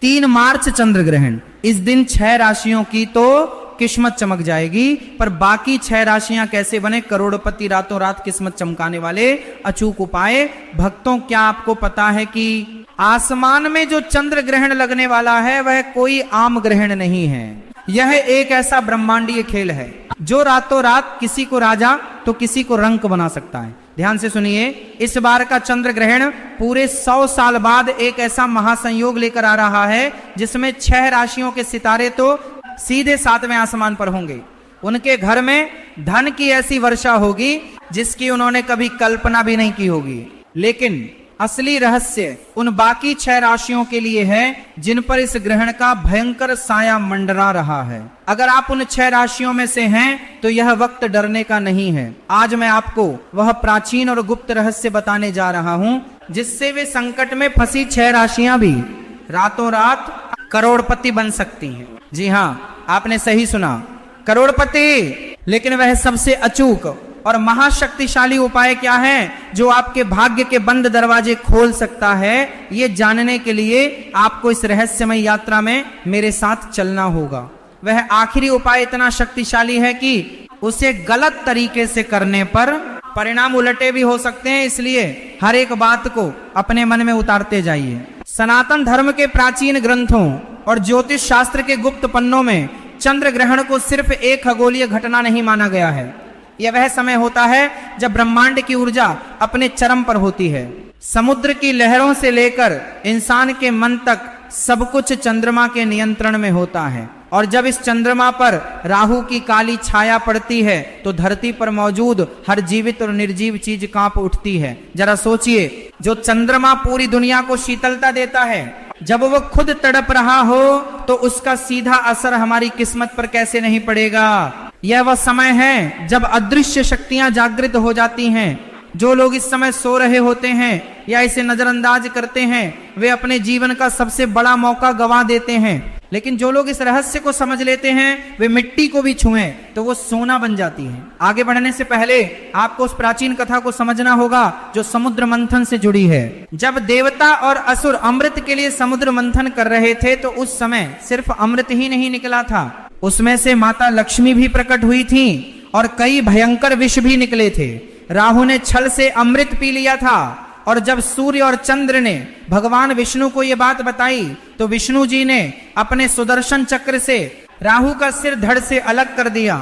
3 मार्च चंद्र ग्रहण, इस दिन 6 राशियों की तो किस्मत चमक जाएगी, पर बाकी 6 राशियां कैसे बने करोड़पति, रातों रात किस्मत चमकाने वाले अचूक उपाय। भक्तों, क्या आपको पता है कि आसमान में जो चंद्र ग्रहण लगने वाला है वह कोई आम ग्रहण नहीं है। यह एक ऐसा ब्रह्मांडीय खेल है जो रातों रात किसी को राजा तो किसी को रंक बना सकता है। ध्यान से सुनिए, इस बार का चंद्र ग्रहण पूरे 100 साल बाद एक ऐसा महासंयोग लेकर आ रहा है जिसमें 6 राशियों के सितारे तो सीधे 7वें आसमान पर होंगे। उनके घर में धन की ऐसी वर्षा होगी जिसकी उन्होंने कभी कल्पना भी नहीं की होगी। लेकिन असली रहस्य उन बाकी 6 राशियों के लिए है जिन पर इस ग्रहण का भयंकर साया मंडरा रहा है। अगर आप उन 6 राशियों में से हैं तो यह वक्त डरने का नहीं है। आज मैं आपको वह प्राचीन और गुप्त रहस्य बताने जा रहा हूं जिससे वे संकट में फंसी 6 राशियां भी रातों रात करोड़पति बन सकती हैं। जी हां, आपने सही सुना, करोड़पति। लेकिन वह सबसे अचूक और महाशक्तिशाली उपाय क्या है जो आपके भाग्य के बंद दरवाजे खोल सकता है, ये जानने के लिए आपको इस रहस्यमय यात्रा में मेरे साथ चलना होगा। वह आखिरी उपाय इतना शक्तिशाली है कि उसे गलत तरीके से करने पर परिणाम उलटे भी हो सकते हैं, इसलिए हर एक बात को अपने मन में उतारते जाइए। सनातन धर्म के प्राचीन ग्रंथों और ज्योतिष शास्त्र के गुप्त पन्नों में चंद्र ग्रहण को सिर्फ एक खगोलीय घटना नहीं माना गया है। यह वह समय होता है जब ब्रह्मांड की ऊर्जा अपने चरम पर होती है। समुद्र की लहरों से लेकर इंसान के मन तक सब कुछ चंद्रमा के नियंत्रण में होता है। और जब इस चंद्रमा पर राहु की काली छाया पड़ती है तो धरती पर मौजूद हर जीवित और निर्जीव चीज कांप उठती है। जरा सोचिए, जो चंद्रमा पूरी दुनिया को शीतलता देता है, जब वो खुद तड़प रहा हो तो उसका सीधा असर हमारी किस्मत पर कैसे नहीं पड़ेगा। यह वह समय है जब अदृश्य शक्तियां जागृत हो जाती हैं। जो लोग इस समय सो रहे होते हैं या इसे नजरअंदाज करते हैं वे अपने जीवन का सबसे बड़ा मौका गंवा देते हैं। लेकिन जो लोग इस रहस्य को समझ लेते हैं वे मिट्टी को भी छुएं तो वो सोना बन जाती है। आगे बढ़ने से पहले आपको उस प्राचीन कथा को समझना होगा जो समुद्र मंथन से जुड़ी है। जब देवता और असुर अमृत के लिए समुद्र मंथन कर रहे थे तो उस समय सिर्फ अमृत ही नहीं निकला था, उसमें से माता लक्ष्मी भी प्रकट हुई थी और कई भयंकर विष भी निकले थे। राहु ने छल से अमृत पी लिया था और जब सूर्य और चंद्र ने भगवान विष्णु को यह बात बताई तो विष्णु जी ने अपने सुदर्शन चक्र से राहु का सिर धड़ से अलग कर दिया।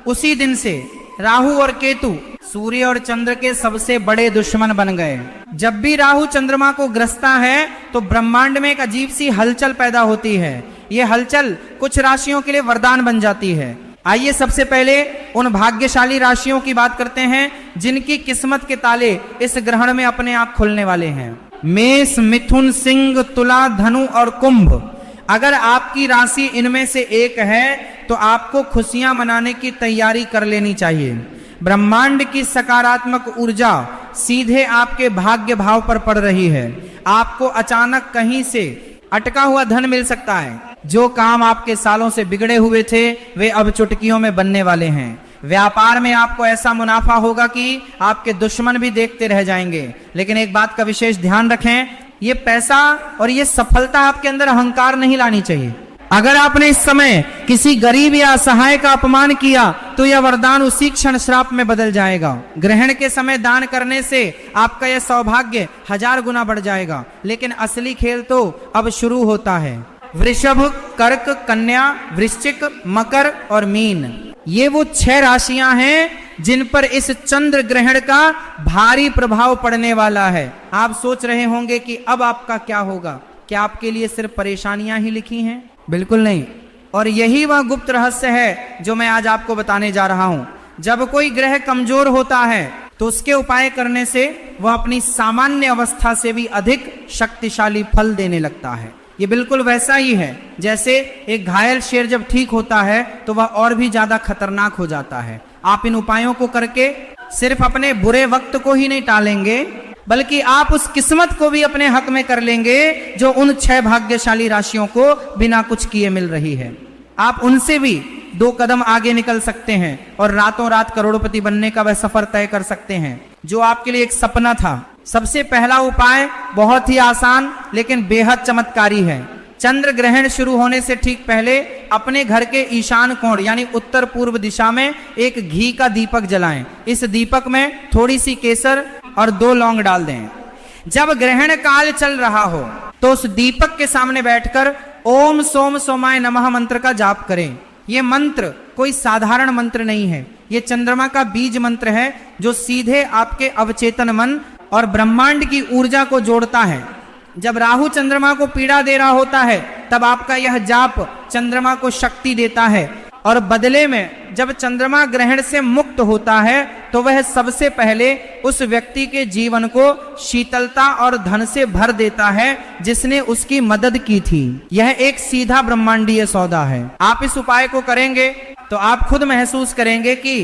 उसी दिन से राहु और केतु सूर्य और चंद्र के सबसे बड़े दुश्मन बन गए। जब भी राहु चंद्रमा को ग्रसता है तो ब्रह्मांड में एक अजीब सी हलचल पैदा होती है। यह हलचल कुछ राशियों के लिए वरदान बन जाती है। आइए सबसे पहले उन भाग्यशाली राशियों की बात करते हैं जिनकी किस्मत के ताले इस ग्रहण में अपने आप खुलने वाले हैं। मेष, मिथुन, सिंह, तुला, धनु और कुंभ। अगर आपकी राशि इनमें से एक है तो आपको खुशियां मनाने की तैयारी कर लेनी चाहिए। ब्रह्मांड की सकारात्मक ऊर्जा सीधे आपके भाग्य भाव पर पड़ रही है। आपको अचानक कहीं से अटका हुआ धन मिल सकता है। जो काम आपके सालों से बिगड़े हुए थे वे अब चुटकियों में बनने वाले हैं। व्यापार में आपको ऐसा मुनाफा होगा कि आपके दुश्मन भी देखते रह जाएंगे। लेकिन एक बात का विशेष ध्यान रखें, ये पैसा और ये सफलता आपके अंदर अहंकार नहीं लानी चाहिए। अगर आपने इस समय किसी गरीब या असहाय का अपमान किया तो यह वरदान उसी क्षण श्राप में बदल जाएगा। ग्रहण के समय दान करने से आपका यह सौभाग्य 1000 गुना बढ़ जाएगा। लेकिन असली खेल तो अब शुरू होता है। वृषभ, कर्क, कन्या, वृश्चिक, मकर और मीन, ये वो 6 राशियां हैं जिन पर इस चंद्र ग्रहण का भारी प्रभाव पड़ने वाला है। आप सोच रहे होंगे कि अब आपका क्या होगा। क्या आपके लिए सिर्फ परेशानियां ही लिखी हैं? बिल्कुल नहीं। और यही वह गुप्त रहस्य है जो मैं आज आपको बताने जा रहा हूं। जब कोई ग्रह कमजोर होता है तो उसके उपाय करने से वह अपनी सामान्य अवस्था से भी अधिक शक्तिशाली फल देने लगता है। ये बिल्कुल वैसा ही है जैसे एक घायल शेर जब ठीक होता है तो वह और भी ज्यादा खतरनाक हो जाता है। आप इन उपायों को करके सिर्फ अपने बुरे वक्त को ही नहीं टालेंगे बल्कि आप उस किस्मत को भी अपने हक में कर लेंगे जो उन 6 भाग्यशाली राशियों को बिना कुछ किए मिल रही है। आप उनसे भी 2 कदम आगे निकल सकते हैं और रातों रात करोड़पति बनने का वह सफर तय कर सकते हैं जो आपके लिए एक सपना था। सबसे पहला उपाय बहुत ही आसान लेकिन बेहद चमत्कारी है। चंद्र ग्रहण शुरू होने से ठीक पहले अपने घर के ईशान कोण यानी उत्तर पूर्व दिशा में एक घी का दीपक जलाएं। इस दीपक में थोड़ी सी केसर और 2 लौंग डाल दें। जब ग्रहण काल चल रहा हो तो उस दीपक के सामने बैठकर ओम सोम सोमाय नमः मंत्र का जाप करें। ये मंत्र कोई साधारण मंत्र नहीं है, ये चंद्रमा का बीज मंत्र है जो सीधे आपके अवचेतन मन और ब्रह्मांड की ऊर्जा को जोड़ता है। जब राहु चंद्रमा को पीड़ा दे रहा होता है तब आपका यह जाप चंद्रमा को शक्ति देता है, और बदले में जब चंद्रमा ग्रहण से मुक्त होता है तो वह सबसे पहले उस व्यक्ति के जीवन को शीतलता और धन से भर देता है जिसने उसकी मदद की थी। यह एक सीधा ब्रह्मांडीय सौदा है। आप इस उपाय को करेंगे तो आप खुद महसूस करेंगे कि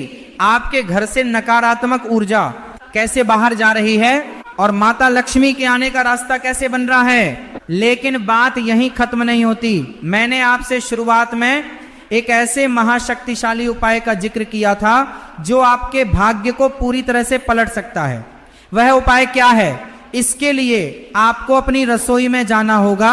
आपके घर से नकारात्मक ऊर्जा कैसे बाहर जा रही है और माता लक्ष्मी के आने का रास्ता कैसे बन रहा है। लेकिन बात यहीं खत्म नहीं होती। मैंने आपसे शुरुआत में एक ऐसे महाशक्तिशाली उपाय का जिक्र किया था जो आपके भाग्य को पूरी तरह से पलट सकता है। वह उपाय क्या है? इसके लिए आपको अपनी रसोई में जाना होगा।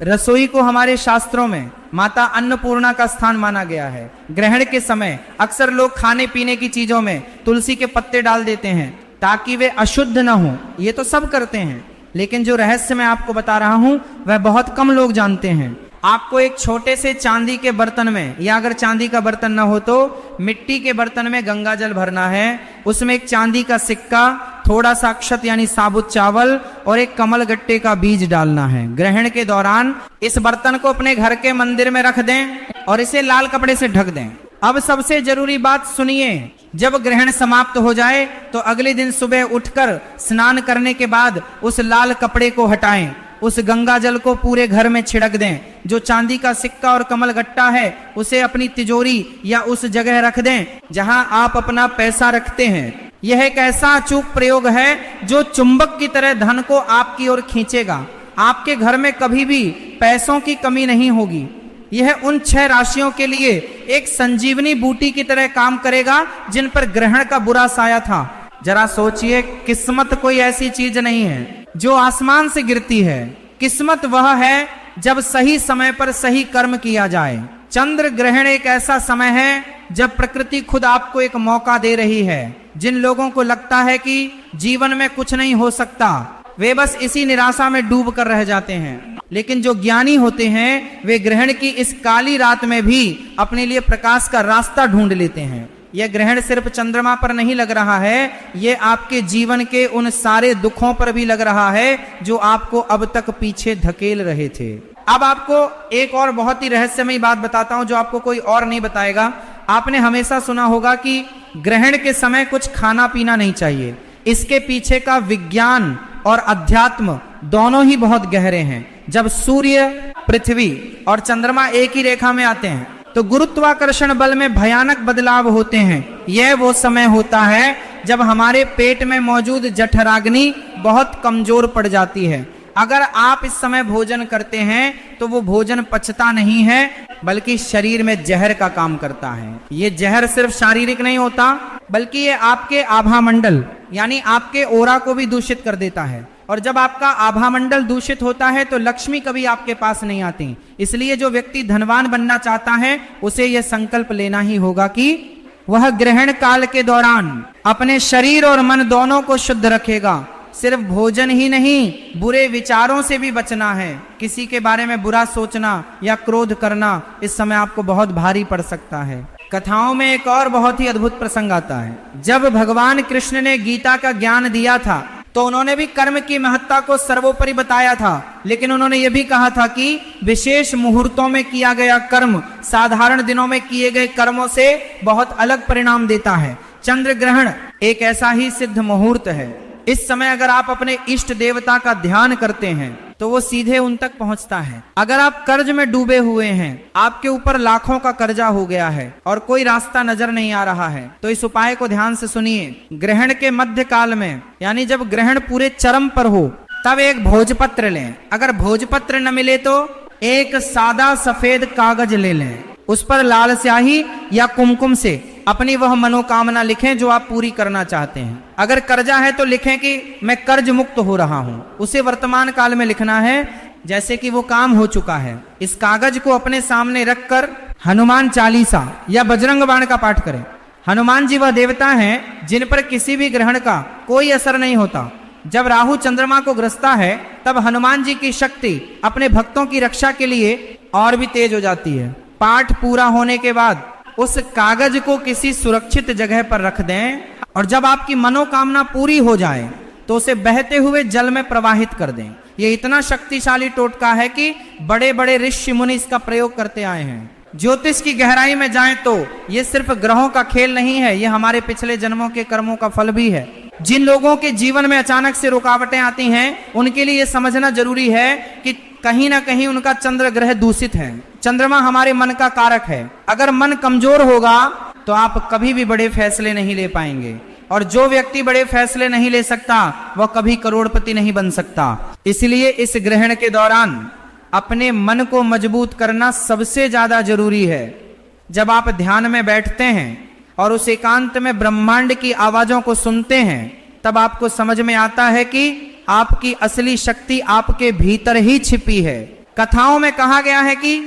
रसोई को हमारे शास्त्रों में माता अन्नपूर्णा का स्थान माना गया है। ग्रहण के समय अक्सर लोग खाने पीने की चीजों में तुलसी के पत्ते डाल देते हैं ताकि वे अशुद्ध न हो। ये तो सब करते हैं, लेकिन जो रहस्य मैं आपको बता रहा हूं वह बहुत कम लोग जानते हैं। आपको एक छोटे से चांदी के बर्तन में, या अगर चांदी का बर्तन न हो तो मिट्टी के बर्तन में गंगा जल भरना है। उसमें एक चांदी का सिक्का, थोड़ा सा अक्षत यानी साबुत चावल और एक कमल गट्टे का बीज डालना है। ग्रहण के दौरान इस बर्तन को अपने घर के मंदिर में रख दें और इसे लाल कपड़े से ढक दें। अब सबसे जरूरी बात सुनिए, जब ग्रहण समाप्त हो जाए तो अगले दिन सुबह उठकर स्नान करने के बाद उस लाल कपड़े को हटाएं, उस गंगा जल को पूरे घर में छिड़क दें। जो चांदी का सिक्का और कमल गट्टा है उसे अपनी तिजोरी या उस जगह रख दें जहां आप अपना पैसा रखते हैं। यह एक ऐसा अचूक प्रयोग है जो चुंबक की तरह धन को आपकी ओर खींचेगा। आपके घर में कभी भी पैसों की कमी नहीं होगी। यह उन 6 राशियों के लिए एक संजीवनी बूटी की तरह काम करेगा जिन पर ग्रहण का बुरा साया था। जरा सोचिए, किस्मत कोई ऐसी चीज नहीं है जो आसमान से गिरती है। किस्मत वह है जब सही समय पर सही कर्म किया जाए। चंद्र ग्रहण एक ऐसा समय है जब प्रकृति खुद आपको एक मौका दे रही है। जिन लोगों को लगता है कि जीवन में कुछ नहीं हो सकता, वे बस इसी निराशा में डूब कर रह जाते हैं। लेकिन जो ज्ञानी होते हैं वे ग्रहण की इस काली रात में भी अपने लिए प्रकाश का रास्ता ढूंढ लेते हैं। यह ग्रहण सिर्फ चंद्रमा पर नहीं लग रहा है, यह आपके जीवन के उन सारे दुखों पर भी लग रहा है जो आपको अब तक पीछे धकेल रहे थे। अब आपको एक और बहुत ही रहस्यमयी बात बताता हूं जो आपको कोई और नहीं बताएगा। आपने हमेशा सुना होगा कि ग्रहण के समय कुछ खाना पीना नहीं चाहिए। इसके पीछे का विज्ञान और अध्यात्म दोनों ही बहुत गहरे हैं। जब सूर्य, पृथ्वी और चंद्रमा एक ही रेखा में आते हैं तो गुरुत्वाकर्षण बल में भयानक बदलाव होते हैं। यह वो समय होता है जब हमारे पेट में मौजूद जठराग्नि बहुत कमजोर पड़ जाती है। अगर आप इस समय भोजन करते हैं तो वो भोजन पचता नहीं है बल्कि शरीर में जहर का काम करता है। ये जहर सिर्फ शारीरिक नहीं होता बल्कि ये आपके आभा मंडल यानी आपके ओरा को भी दूषित कर देता है। और जब आपका आभा मंडल दूषित होता है तो लक्ष्मी कभी आपके पास नहीं आती। इसलिए जो व्यक्ति धनवान बनना चाहता है उसे यह संकल्प लेना ही होगा कि वह ग्रहण काल के दौरान अपने शरीर और मन दोनों को शुद्ध रखेगा। सिर्फ भोजन ही नहीं, बुरे विचारों से भी बचना है। किसी के बारे में बुरा सोचना या क्रोध करना इस समय आपको बहुत भारी पड़ सकता है। कथाओं में एक और बहुत ही अद्भुत प्रसंग आता है। जब भगवान कृष्ण ने गीता का ज्ञान दिया था तो उन्होंने भी कर्म की महत्ता को सर्वोपरि बताया था, लेकिन उन्होंने यह भी कहा था कि विशेष मुहूर्तों में किया गया कर्म साधारण दिनों में किए गए कर्मों से बहुत अलग परिणाम देता है। चंद्र ग्रहण एक ऐसा ही सिद्ध मुहूर्त है। इस समय अगर आप अपने इष्ट देवता का ध्यान करते हैं तो वो सीधे उन तक पहुंचता है। अगर आप कर्ज में डूबे हुए हैं, आपके ऊपर लाखों का कर्जा हो गया है और कोई रास्ता नजर नहीं आ रहा है, तो इस उपाय को ध्यान से सुनिए। ग्रहण के मध्य काल में यानी जब ग्रहण पूरे चरम पर हो तब एक भोजपत्र लें। अगर भोजपत्र न मिले तो एक सादा सफेद कागज ले लें। उस पर लाल स्याही या कुमकुम से अपनी वह मनोकामना लिखें जो आप पूरी करना चाहते हैं। अगर कर्जा है तो लिखें कि मैं कर्ज मुक्त हो रहा हूं। उसे वर्तमान काल में लिखना है जैसे कि वो काम हो चुका है। इस कागज को अपने सामने रखकर हनुमान चालीसा या बजरंग बाण का पाठ करें। हनुमान जी वह देवता हैं जिन पर किसी भी ग्रहण का कोई असर नहीं होता। जब राहु चंद्रमा को ग्रसता है तब हनुमान जी की शक्ति अपने भक्तों की रक्षा के लिए और भी तेज हो जाती है। पाठ पूरा होने के बाद उस कागज को किसी सुरक्षित जगह पर रख दें और जब आपकी मनोकामना पूरी हो जाए तो उसे बहते हुए जल में प्रवाहित कर दें। ये इतना शक्तिशाली टोटका है कि बड़े बड़े ऋषि मुनि इसका प्रयोग करते आए हैं। ज्योतिष की गहराई में जाएं तो ये सिर्फ ग्रहों का खेल नहीं है, ये हमारे पिछले जन्मों के कर्मों का फल भी है। जिन लोगों के जीवन में अचानक से रुकावटें आती हैं उनके लिए ये समझना जरूरी है कि कहीं ना कहीं उनका चंद्र ग्रह दूषित है। चंद्रमा हमारे मन का कारक है। अगर मन कमजोर होगा तो आप कभी भी बड़े फैसले नहीं ले पाएंगे, और जो व्यक्ति बड़े फैसले नहीं ले सकता वह कभी करोड़पति नहीं बन सकता। इसलिए इस ग्रहण के दौरान अपने मन को मजबूत करना सबसे ज्यादा जरूरी है। जब आप ध्यान में बैठते हैं और उस एकांत में ब्रह्मांड की आवाजों को सुनते हैं तब आपको समझ में आता है कि आपकी असली शक्ति आपके भीतर ही छिपी है। कथाओं में कहा गया है कि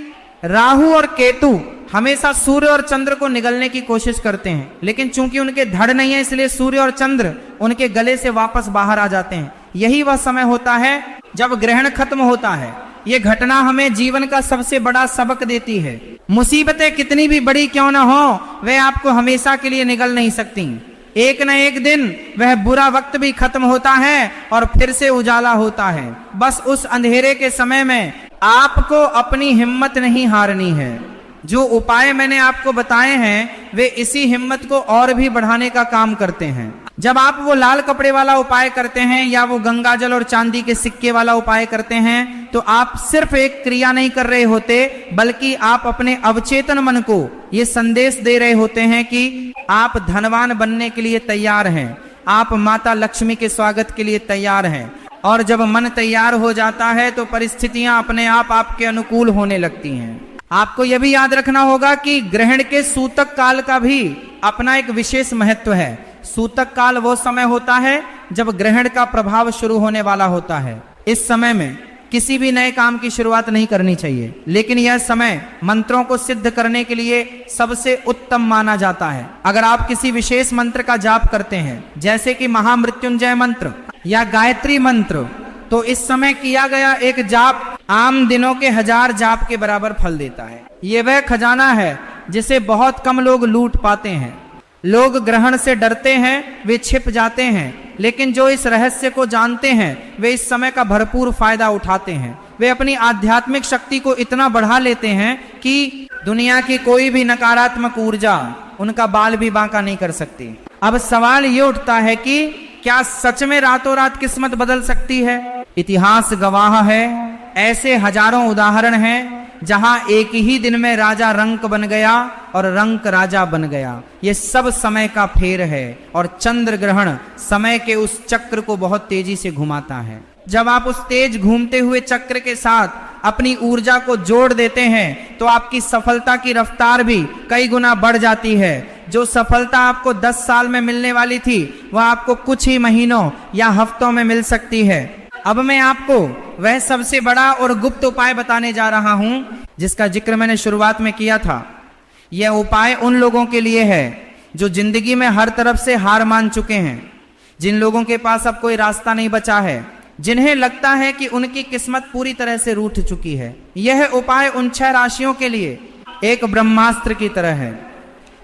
राहु और केतु हमेशा सूर्य और चंद्र को निगलने की कोशिश करते हैं, लेकिन चूंकि उनके धड़ नहीं है इसलिए सूर्य और चंद्र उनके गले से वापस बाहर आ जाते हैं। यही वह समय होता है जब ग्रहण खत्म होता है। ये घटना हमें जीवन का सबसे बड़ा सबक देती है। मुसीबतें कितनी भी बड़ी क्यों ना हो, वे आपको हमेशा के लिए निगल नहीं सकती। एक न एक दिन वह बुरा वक्त भी खत्म होता है और फिर से उजाला होता है। बस उस अंधेरे के समय में आपको अपनी हिम्मत नहीं हारनी है। जो उपाय मैंने आपको बताए हैं वे इसी हिम्मत को और भी बढ़ाने का काम करते हैं। जब आप वो लाल कपड़े वाला उपाय करते हैं या वो गंगाजल और चांदी के सिक्के वाला उपाय करते हैं तो आप सिर्फ एक क्रिया नहीं कर रहे होते, बल्कि आप अपने अवचेतन मन को ये संदेश दे रहे होते हैं कि आप धनवान बनने के लिए तैयार हैं, आप माता लक्ष्मी के स्वागत के लिए तैयार हैं। और जब मन तैयार हो जाता है तो परिस्थितियां अपने आप आपके अनुकूल होने लगती हैं। आपको यह भी याद रखना होगा कि ग्रहण के सूतक काल का भी अपना एक विशेष महत्व है। सूतक काल वो समय होता है जब ग्रहण का प्रभाव शुरू होने वाला होता है। इस समय में किसी भी नए काम की शुरुआत नहीं करनी चाहिए, लेकिन यह समय मंत्रों को सिद्ध करने के लिए सबसे उत्तम माना जाता है। अगर आप किसी विशेष मंत्र का जाप करते हैं जैसे कि महामृत्युंजय मंत्र या गायत्री मंत्र, तो इस समय किया गया एक जाप आम दिनों के 1000 जाप के बराबर फल देता है। ये वह खजाना है जिसे बहुत कम लोग लूट पाते हैं। लोग ग्रहण से डरते हैं, वे छिप जाते हैं, लेकिन जो इस रहस्य को जानते हैं वे इस समय का भरपूर फायदा उठाते हैं। वे अपनी आध्यात्मिक शक्ति को इतना बढ़ा लेते हैं कि दुनिया की कोई भी नकारात्मक ऊर्जा उनका बाल भी बांका नहीं कर सकती। अब सवाल ये उठता है कि क्या सच में रातों रात किस्मत बदल सकती है? इतिहास गवाह है, ऐसे हजारों उदाहरण हैं जहां एक ही दिन में राजा रंक बन गया और रंक राजा बन गया। ये सब समय का फेर है और चंद्र ग्रहण समय के उस चक्र को बहुत तेजी से घुमाता है। जब आप उस तेज घूमते हुए चक्र के साथ अपनी ऊर्जा को जोड़ देते हैं तो आपकी सफलता की रफ्तार भी कई गुना बढ़ जाती है। जो सफलता आपको 10 साल में मिलने वाली थी वह आपको कुछ ही महीनों या हफ्तों में मिल सकती है। अब मैं आपको वह सबसे बड़ा और गुप्त उपाय बताने जा रहा हूं जिसका जिक्र मैंने शुरुआत में किया था। यह उपाय उन लोगों के लिए है जो जिंदगी में हर तरफ से हार मान चुके हैं, जिन लोगों के पास अब कोई रास्ता नहीं बचा है, जिन्हें लगता है कि उनकी किस्मत पूरी तरह से रूठ चुकी है। यह उपाय उन 6 राशियों के लिए एक ब्रह्मास्त्र की तरह है,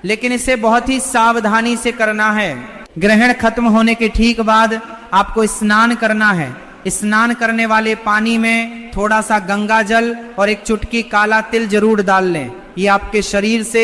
लेकिन इसे बहुत ही सावधानी से करना है। ग्रहण खत्म होने के ठीक बाद आपको स्नान करना है। स्नान करने वाले पानी में थोड़ा सा गंगा जल और एक चुटकी काला तिल जरूर डाल लें। ये आपके शरीर से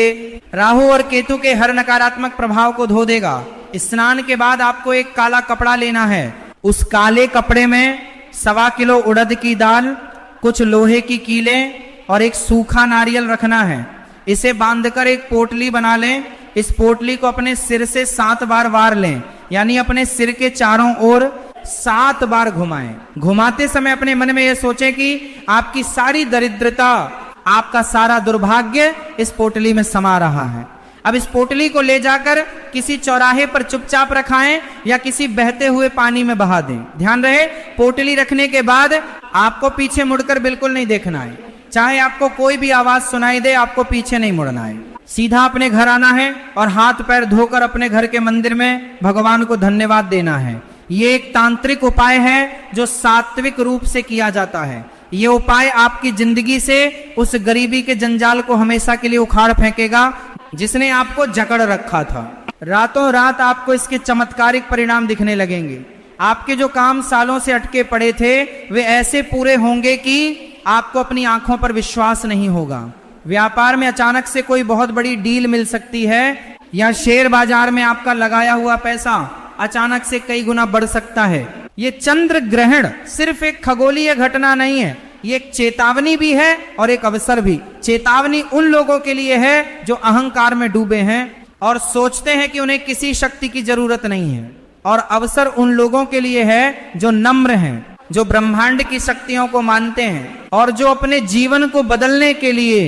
राहु और केतु के हर नकारात्मक प्रभाव को धो देगा। स्नान के बाद आपको एक काला कपड़ा लेना है। उस काले कपड़े में 1.25 किलो उड़द की दाल, कुछ लोहे की कीलें और एक सूखा नारियल रखना है। इसे बांधकर एक पोटली बना लें। इस पोटली को अपने सिर से 7 बार वार लें, यानी अपने सिर के चारों ओर 7 बार घुमाएं। घुमाते समय अपने मन में यह सोचें कि आपकी सारी दरिद्रता, आपका सारा दुर्भाग्य इस पोटली में समा रहा है। अब इस पोटली को ले जाकर किसी चौराहे पर चुपचाप रखाएं या किसी बहते हुए पानी में बहा दें। ध्यान रहे, पोटली रखने के बाद आपको पीछे मुड़कर बिल्कुल नहीं देखना है। चाहे आपको कोई भी आवाज सुनाई दे, आपको पीछे नहीं मुड़ना है। सीधा अपने घर आना है और हाथ पैर धोकर अपने घर के मंदिर में भगवान को धन्यवाद देना है। ये एक तांत्रिक उपाय है जो सात्विक रूप से किया जाता है। ये उपाय आपकी जिंदगी से उस गरीबी के जंजाल को हमेशा के लिए उखाड़ फेंकेगा जिसने आपको जकड़ रखा था। रातों रात आपको इसके चमत्कारिक परिणाम दिखने लगेंगे। आपके जो काम सालों से अटके पड़े थे वे ऐसे पूरे होंगे कि आपको अपनी आंखों पर विश्वास नहीं होगा। व्यापार में अचानक से कोई बहुत बड़ी डील मिल सकती है, या शेयर बाजार में आपका लगाया हुआ पैसा अचानक से कई गुना बढ़ सकता है। ये चंद्र ग्रहण सिर्फ एक खगोलीय घटना नहीं है, ये एक चेतावनी भी है और एक अवसर भी। चेतावनी उन लोगों के लिए है जो अहंकार में डूबे हैं और सोचते हैं कि उन्हें किसी शक्ति की जरूरत नहीं है, और अवसर उन लोगों के लिए है जो नम्र हैं, जो ब्रह्मांड की शक्तियों को मानते हैं और जो अपने जीवन को बदलने के लिए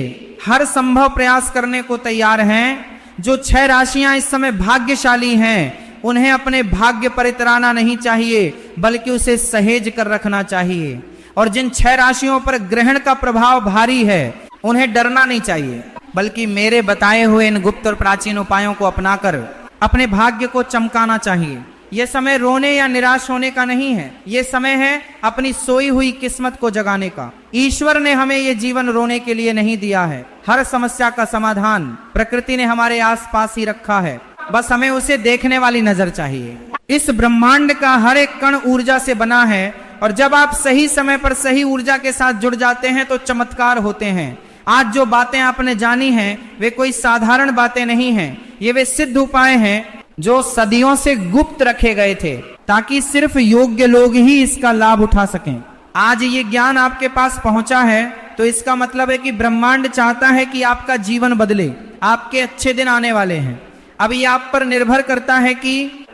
हर संभव प्रयास करने को तैयार हैं। जो 6 राशियां इस समय भाग्यशाली हैं, उन्हें अपने भाग्य पर इतराना नहीं चाहिए बल्कि उसे सहेज कर रखना चाहिए। और जिन 6 राशियों पर ग्रहण का प्रभाव भारी है, उन्हें डरना नहीं चाहिए बल्कि मेरे बताए हुए इन गुप्त और प्राचीन उपायों को अपनाकर अपने भाग्य को चमकाना चाहिए। यह समय रोने या निराश होने का नहीं है, यह समय है अपनी सोई हुई किस्मत को जगाने का। ईश्वर ने हमें यह जीवन रोने के लिए नहीं दिया है। हर समस्या का समाधान प्रकृति ने हमारे आसपास ही रखा है, बस हमें उसे देखने वाली नजर चाहिए। इस ब्रह्मांड का हर एक कण ऊर्जा से बना है, और जब आप सही समय पर सही ऊर्जा के साथ जुड़ जाते हैं तो चमत्कार होते हैं। आज जो बातें आपने जानी हैं वे कोई साधारण बातें नहीं हैं, ये वे सिद्ध उपाय हैं जो सदियों से गुप्त रखे गए थे ताकि सिर्फ योग्य लोग ही इसका लाभ उठा सकें। आज ये ज्ञान आपके पास पहुंचा है तो इसका मतलब है कि ब्रह्मांड चाहता है कि आपका जीवन बदले, आपके अच्छे दिन आने वाले हैं। अब ये आप पर निर्भर करता है कि